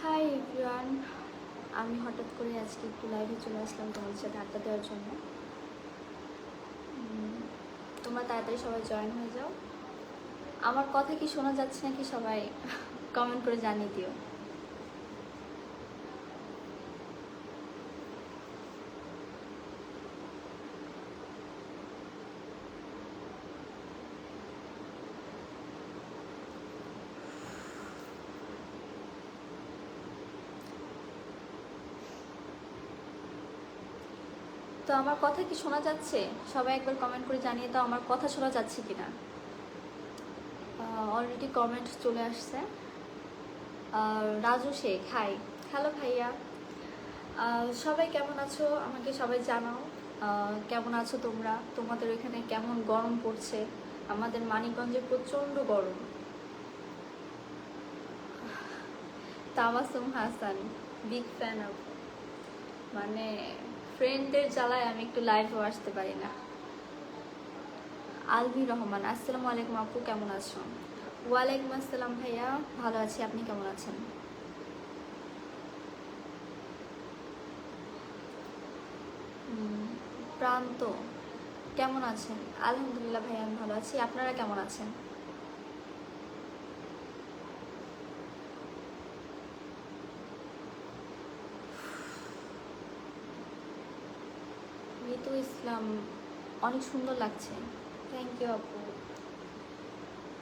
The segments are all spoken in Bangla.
হাই এভরিওয়ান, আমি হঠাৎ করে আজকে একটু লাইভে চলে আসলাম তোমাদের সাথে আড্ডা দেওয়ার জন্য। তোমরা তাড়াতাড়ি সবাই জয়েন হয়ে যাও। আমার কথা কি শোনা যাচ্ছে নাকি সবাই কমেন্ট করে জানিয়ে দিও। তো আমার কথা কি শোনা যাচ্ছে? সবাই একবার কমেন্ট করে জানিয়ে দাও আমার কথা শোনা যাচ্ছে কিনা। অলরেডি কমেন্ট চলে আসছে। রাজু শেখ, হাই। হ্যালো ভাইয়া, সবাই কেমন আছো আমাকে সবাই জানাও। কেমন আছো তোমরা? তোমাদের ওইখানে কেমন গরম পড়ছে? আমাদের মানিকগঞ্জে প্রচণ্ড গরম। Tabassum Hasan, big fan of, মানে ফ্রেন্ডদের জ্বালায় আমি একটু লাইভেও আসতে পারি না। আলভি রহমান, আসসালামু আলাইকুম আপু, কেমন আছো? ওয়ালাইকুম আসসালাম ভাইয়া, ভালো আছি, আপনি কেমন আছেন? প্রান্ত, কেমন আছেন? আলহামদুলিল্লাহ ভাইয়া, আমি ভালো আছি, আপনারা কেমন আছেন? ঋতু ইসলাম, অনেক সুন্দর লাগছে। থ্যাংক ইউ আপু।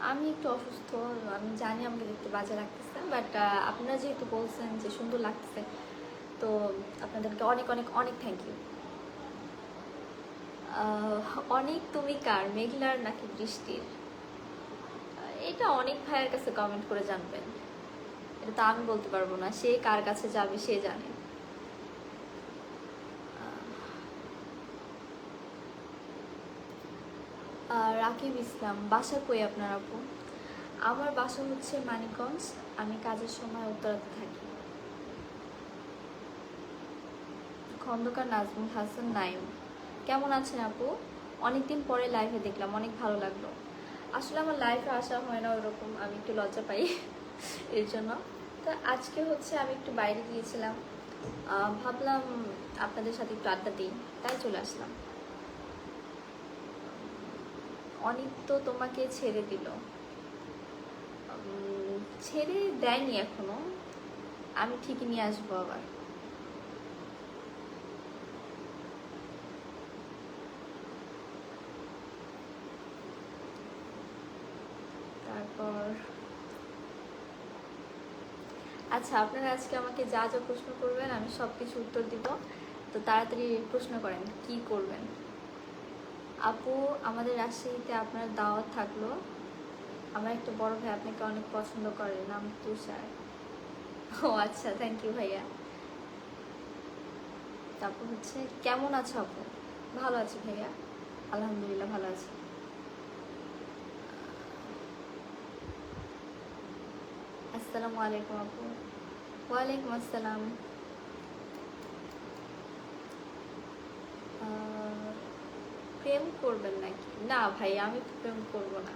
আমি একটু অসুস্থ, আমি জানি আমাকে দেখতে বাজে লাগতেছে, বাট আপনারা যেহেতু বলছেন যে সুন্দর লাগতেছে, তো আপনাদেরকে অনেক অনেক অনেক থ্যাংক ইউ। অনেক তুমি কার, মেঘলার নাকি বৃষ্টির? এটা অনেক ভাইয়ের কাছে কমেন্ট করে জানবেন, এটা তো আমি বলতে পারবো না, সে কার কাছে যাবে সে জানে। রাকিব ইসলাম, বাসা কই আপনার আপু? আমার বাসা হচ্ছে মানিকগঞ্জ, আমি কাজের সময় উত্তরাতে থাকি। খন্দকার নাজমুল হাসান নাইম, কেমন আছেন আপু? অনেকদিন পরে লাইভে দেখলাম, অনেক ভালো লাগলো। আসলে আমার লাইভে আসা হয় না ওরকম, আমি একটু লজ্জা পাই এর জন্য। তো আজকে হচ্ছে আমি একটু বাইরে গিয়েছিলাম, ভাবলাম আপনাদের সাথে একটু আড্ডা দিই, তাই চলে আসলাম। অনেক তো তোমাকে ছেড়ে দিল। ছেড়ে দেয়নি এখনো, আমি ঠিকই নিয়ে আসবো আবার। তারপর আচ্ছা, আপনারা আজকে আমাকে যা যা প্রশ্ন করবেন আমি সব কিছু উত্তর দিব, তো তাড়াতাড়ি প্রশ্ন করেন কি করবেন। আপু, আমাদের রাজশাহীতে আপনার দাওয়াত থাকলো, আমার একটা বড় ভাই আপনাকে অনেক পছন্দ করে, নাম তুষার। ও আচ্ছা, থ্যাংক ইউ ভাইয়া। তারপর হচ্ছে কেমন আছো আপু? ভালো আছি ভাইয়া, আলহামদুলিল্লাহ ভালো আছি। আসসালামু আলাইকুম আপু। ওয়ালাইকুম আসসালাম। প্রেম করবেন নাকি? না ভাই, আমি প্রেম করব না,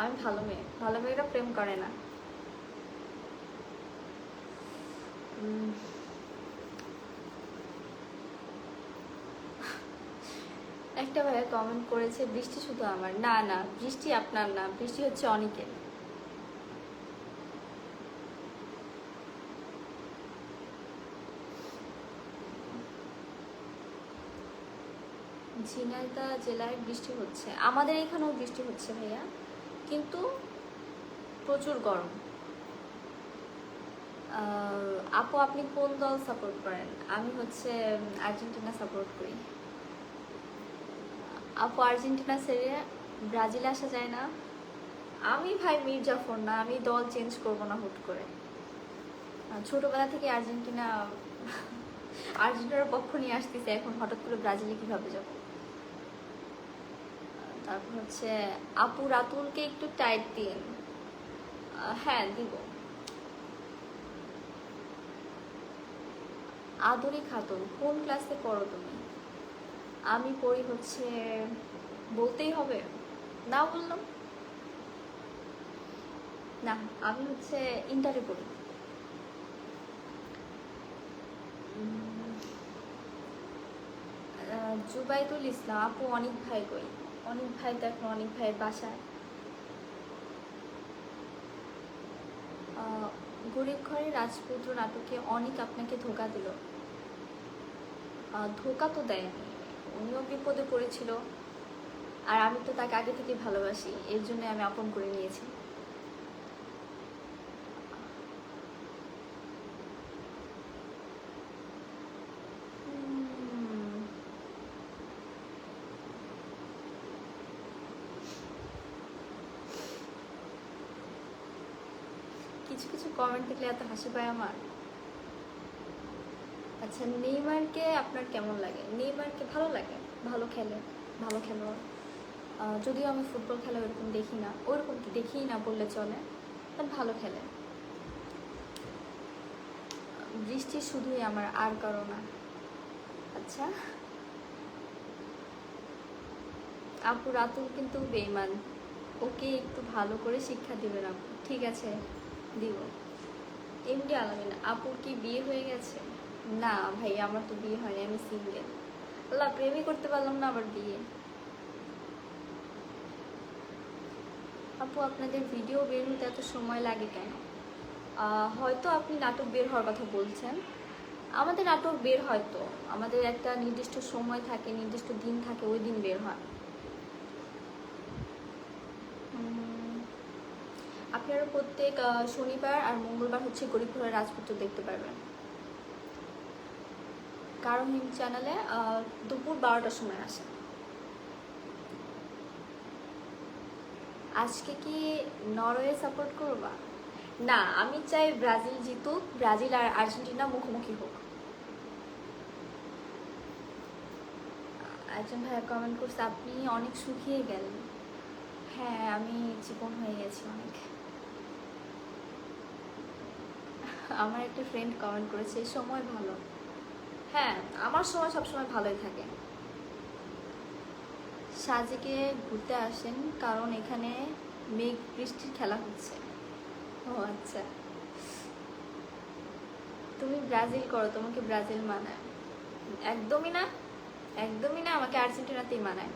আমি ভালো মেয়ে, ভালো মেয়েরা প্রেম করে না। একটা ভাইয়া কমেন্ট করেছে বৃষ্টি শুধু আমার, না না, বৃষ্টি আপনার না, বৃষ্টি হচ্ছে অনেকের। ঝিনাইদহ জেলায় বৃষ্টি হচ্ছে, আমাদের এখানেও বৃষ্টি হচ্ছে ভাইয়া, কিন্তু প্রচুর গরম। আপু, আপনি কোন দল সাপোর্ট করেন? আমি হচ্ছে আর্জেন্টিনা সাপোর্ট করি। আপু, আর্জেন্টিনা ছেড়ে ব্রাজিলে আসা যায় না? আমি ভাই মির্জাফর না, আমি দল চেঞ্জ করব না হুট করে। ছোটবেলা থেকে আর্জেন্টিনা, আর্জেন্টিনার পক্ষ নিয়ে আসতেছে, এখন হঠাৎ করে ব্রাজিলে কিভাবে যাব? তারপর হচ্ছে আপু, রাতুলকে একটু টাইট দিন। হ্যাঁ দিব। আদরি খাতুন, কোন ক্লাসে পড়ো তুমি? আমি পড়ি হচ্ছে, বলতেই হবে? না বললাম না, আমি হচ্ছে ইন্টারে পড়ি। জুবাইদুল ইসলাম আপু, অনেক ভাই কই? অনেক ভাই তো এখন অনেক ভাইয়ের বাসায়। গরিব ঘরের রাজপুত্র নাটকে অনেক আপনাকে ধোকা দিল। ধোকা তো দেয়নি, উনিও বিপদে পড়েছিল, আর আমি তো তাকে আগে থেকে ভালোবাসি, এর জন্য আমি আপন করে নিয়েছি। কিছু কিছু কমেন্ট দেখলে এত হাসি পায় আমার। আচ্ছা, নেইমারকে আপনার কেমন লাগে? নেইমারকে ভালো লাগে, ভালো খেলে, ভালো খেলোয়াড়। যদিও আমি ফুটবল খেলা ওরকম দেখি না, ওরকম কি দেখিই না বললে চলে, বাট ভালো খেলে। বৃষ্টি শুধুই আমার, আর কারো না। আচ্ছা আপু, রাতুল কিন্তু বেইমান, ওকে একটু ভালো করে শিক্ষা দিবেন আপু। ঠিক আছে, দিব। এমডি আলামিন আপুর কি বিয়ে হয়ে গেছে? না ভাই, আমার তো বিয়ে হয়নি, আমি সিঙ্গেল। আল্লাহ, প্রেমই করতে পারলাম না, আবার বিয়ে। আপু, আপনাদের ভিডিও বের হতে এত সময় লাগে কেন? হয়তো আপনি নাটক বের হওয়ার কথা বলছেন। আমাদের নাটক বের হয় তো, আমাদের একটা নির্দিষ্ট সময় থাকে, নির্দিষ্ট দিন থাকে, ওই দিন বের হয়। আপনারা প্রত্যেক শনিবার আর মঙ্গলবার হচ্ছে গরিব ঘরের রাজপুত্র দেখতে পারবেন কারণ হিম চ্যানেলে, দুপুর 12টার সময় আসে। আজকে কি নরওয়ে সাপোর্ট করবা? না, আমি চাই ব্রাজিল জিতুক, ব্রাজিল আর আর্জেন্টিনা মুখোমুখি হোক। একজন ভাইয়া কমেন্ট করছে আপনি অনেক শুকিয়ে গেলেন। হ্যাঁ, আমি চিকন হয়ে গেছি অনেক। আমার একটা ফ্রেন্ড কমেন্ট করেছে সময় ভালো। হ্যাঁ, আমার সময় সবসময় ভালোই থাকে। সাজেকে ঘুরতে আসেন কারণ এখানে মেঘ বৃষ্টির খেলা হচ্ছে। ও আচ্ছা, তুমি ব্রাজিল করো, তোমাকে ব্রাজিল মানায়? একদমই না, একদমই না, আমাকে আর্জেন্টিনাতেই মানায়।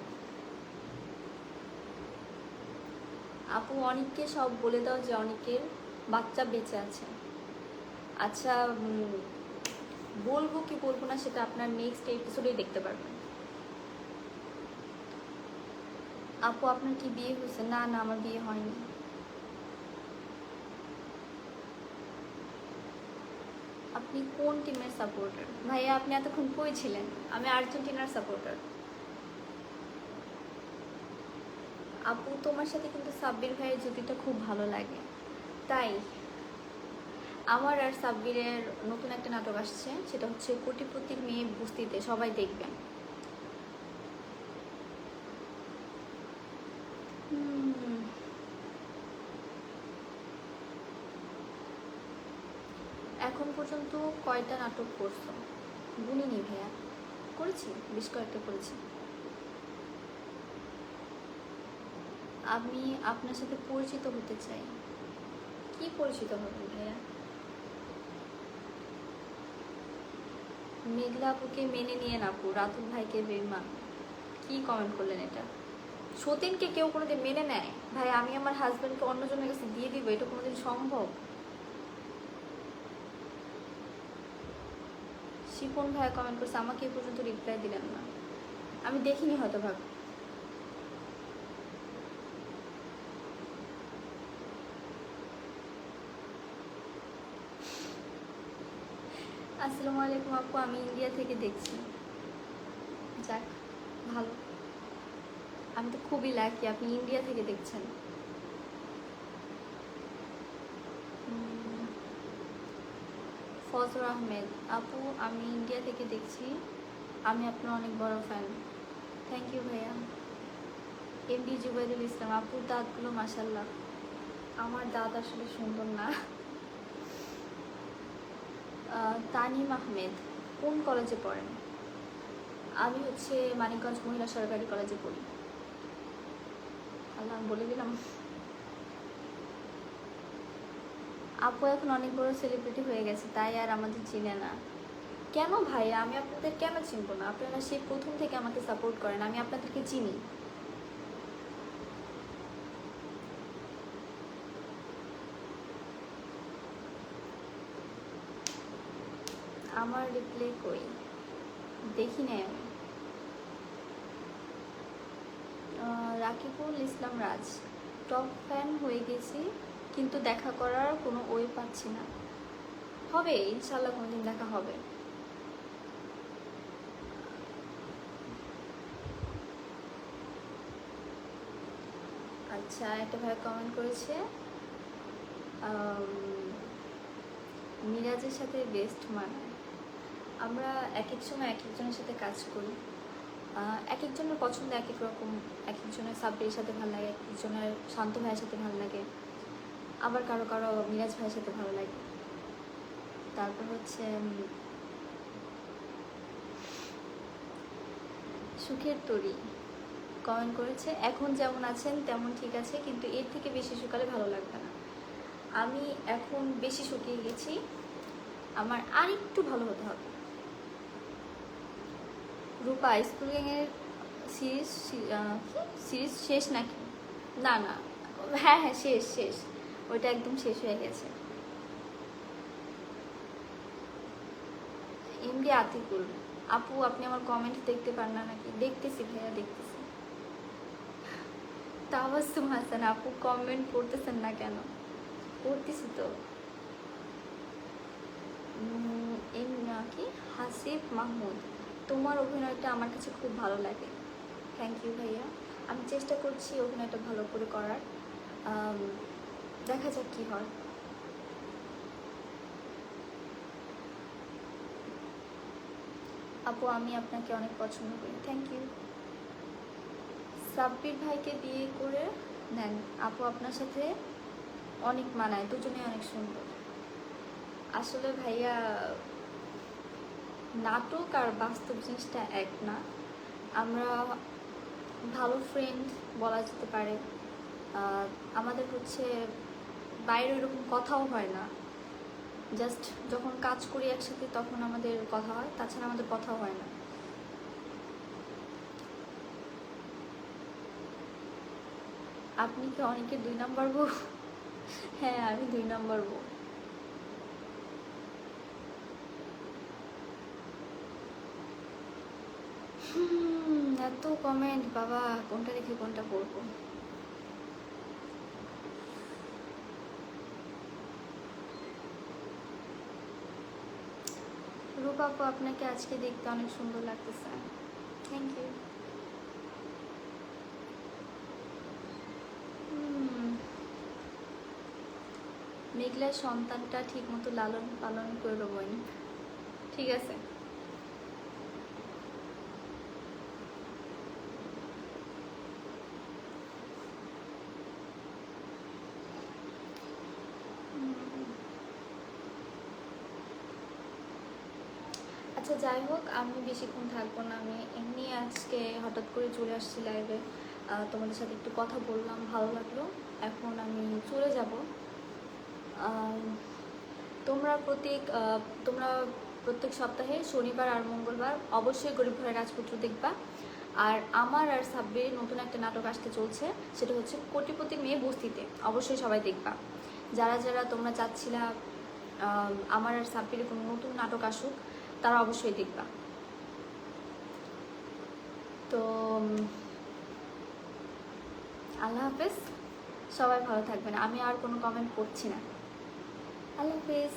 আপু, অনেককে সব বলে দাও যে অনেকের বাচ্চা বেঁচে আছে। আচ্ছা, বলবো কি বলবো না সেটা আপনার নেক্সট এপিসোডেই দেখতে পারবেন। আপু, আপনার কি বিয়ে হয়েছে? না না, আমার বিয়ে হয়নি। আপনি কোন টিমের সাপোর্টার? ভাইয়া, আপনি এতক্ষণ কই ছিলেন? আমি আর্জেন্টিনার সাপোর্টার। আপু, তোমার সাথে কিন্তু সাব্বির ভাইয়ের জুটিটা খুব ভালো লাগে। তাই আমার আর সাব্বিরের নতুন একটা নাটক আসছে, সেটা হচ্ছে কোটিপতির মেয়ে বস্তিতে, সবাই দেখবেন। এখন পর্যন্ত কয়টা নাটক করছো? গুনিনি ভাইয়া, করেছি, বেশ কয়েকটা করেছি। আমি আপনার সাথে পরিচিত হতে চাই। কি পরিচিত হবেন ভাইয়া? মেঘলা আপুকে মেনে নিয়ে না আপু, রাতুল ভাইকে বেমান। কি কমেন্ট করলেন এটা? সতীনকে কেউ কোনোদিন মেনে নেয়? ভাই, আমি আমার হাজব্যান্ডকে অন্যজনের কাছে দিয়ে দিব, এটা কোনোদিন সম্ভব? শিপন ভাইয়া কমেন্ট করছে আমাকে এ পর্যন্ত রিপ্লাই দিলেন না। আমি দেখিনি হয়তো, ভাব। আসসালামু আলাইকুম আপু, আমি ইন্ডিয়া থেকে দেখছি। যাক, ভালো। আমি তো খুবই লাকি, আপনি ইন্ডিয়া থেকে দেখছেন। ফজর আহমেদ আপু, আমি ইন্ডিয়া থেকে দেখছি, আমি আপনার অনেক বড় ফ্যান। থ্যাংক ইউ ভাইয়া। এমডি জুবাইদুল ইসলাম আপুর দাঁতগুলো মাশাল্লাহ। আমার দাঁত আসলে সুন্দর না। তানিম আহমেদ কোন কলেজে পড়েন? আমি হচ্ছে মানিকগঞ্জ মহিলা সরকারি কলেজে পড়ি। আল্লাহ, বলে দিলাম। আপু এখন অনেক বড় সেলিব্রিটি হয়ে গেছে, তাই আর আমাদের চিনে না। কেন ভাইয়া, আমি আপনাদের কেন চিনবো না? আপনারা সেই প্রথম থেকে আমাকে সাপোর্ট করেন, আমি আপনাদেরকে চিনি। আমার রিপ্লাই কই, দেখি নাই আমি। রাকিবুল ইসলাম রাজ, টপ ফ্যান হয়ে গেছি কিন্তু দেখা করার কোনো ওয়ে পাচ্ছি না। হবে ইনশাল্লাহ, কোনোদিন দেখা হবে। আচ্ছা, একটা ভাই কমেন্ট করেছে মিরাজের সাথে বেস্ট মানায়। আমরা এক এক সময় এক একজনের সাথে কাজ করি, এক একজনের পছন্দ এক এক রকম। এক একজনের সাব্বিরের সাথে ভালো লাগে, এক একজনের শান্ত ভাইয়ের সাথে ভালো লাগে, আবার কারো কারো মিরাজ ভাইয়ের সাথে ভালো লাগে। তারপর হচ্ছে সুখের তরি কমেন্ট করেছে, এখন যেমন আছেন তেমন ঠিক আছে, কিন্তু এর থেকে বেশি শুকালে ভালো লাগবে না। আমি এখন বেশি শুকিয়ে গেছি, আমার আর একটু ভালো হতে হবে। রূপা, স্কুলিংয়ের সিরিজ সিরিজ শেষ নাকি? না না, হ্যাঁ হ্যাঁ শেষ শেষ, ওইটা একদম শেষ হয়ে গেছে। এমডি আতিকুল, আপু আপনি আমার কমেন্ট দেখতে পান না নাকি? দেখতেছি ভাইয়া, দেখতেছি। তাবাসসুম হাসান, আপু কমেন্ট পড়তেছেন না কেন? পড়তেছি তো। কি হাসিব মাহমুদ, তোমার অভিনয়টা আমার কাছে খুব ভালো লাগে। থ্যাংক ইউ ভাইয়া, আমি চেষ্টা করছি অভিনয়টা ভালো করে করার, দেখা যাক কী হয়। আপু আমি আপনাকে অনেক পছন্দ করি। Thank you. সাব্বির ভাইকে বিয়ে করে নেন আপু, আপনার সাথে অনেক মানায়, দুজনে অনেক সুন্দর। আসলে ভাইয়া, নাটক আর বাস্তব জিনিসটা এক না। আমরা ভালো ফ্রেন্ড বলা যেতে পারে, আমাদের হচ্ছে বাইরে এরকম কথাও হয় না, জাস্ট যখন কাজ করি একসাথে তখন আমাদের কথা হয়, তাছাড়া আমাদের কথাও হয় না। আপনি কি অনেকের 2 নাম্বার বউ? হ্যাঁ আমি 2 নাম্বার বউ। এত কমেন্ট বাবা, কোনটা রেখে কোনটা পড়বো। রূপা আপু, আপনাকে আজকে দেখতে অনেক সুন্দর লাগতেছে। Thank you. মেঘলার সন্তানটা ঠিক মতো লালন পালন করবো বোন। ঠিক আছে। আচ্ছা যাই হোক, আমি বেশিক্ষণ থাকবো না, আমি এমনি আজকে হঠাৎ করে চলে আসছি লাইভে, তোমাদের সাথে একটু কথা বললাম, ভালো লাগলো। এখন আমি চলে যাব। তোমরা প্রত্যেক সপ্তাহে শনিবার আর মঙ্গলবার অবশ্যই গরিব ঘরের রাজপুত্র দেখবা। আর আমার আর সাব্বিরের নতুন একটা নাটক আসতে চলছে, সেটা হচ্ছে কোটিপতি মেয়ে বস্তিতে, অবশ্যই সবাই দেখবা। যারা যারা তোমরা চাচ্ছিলা আমার আর সাব্বিরের কোনো নতুন নাটক আসুক, তারা অবশ্যই দেখবা। তো আল্লাহ হাফেজ, সবাই ভালো থাকবেন। আমি আর কোনো কমেন্ট করছি না। আল্লাহ হাফেজ।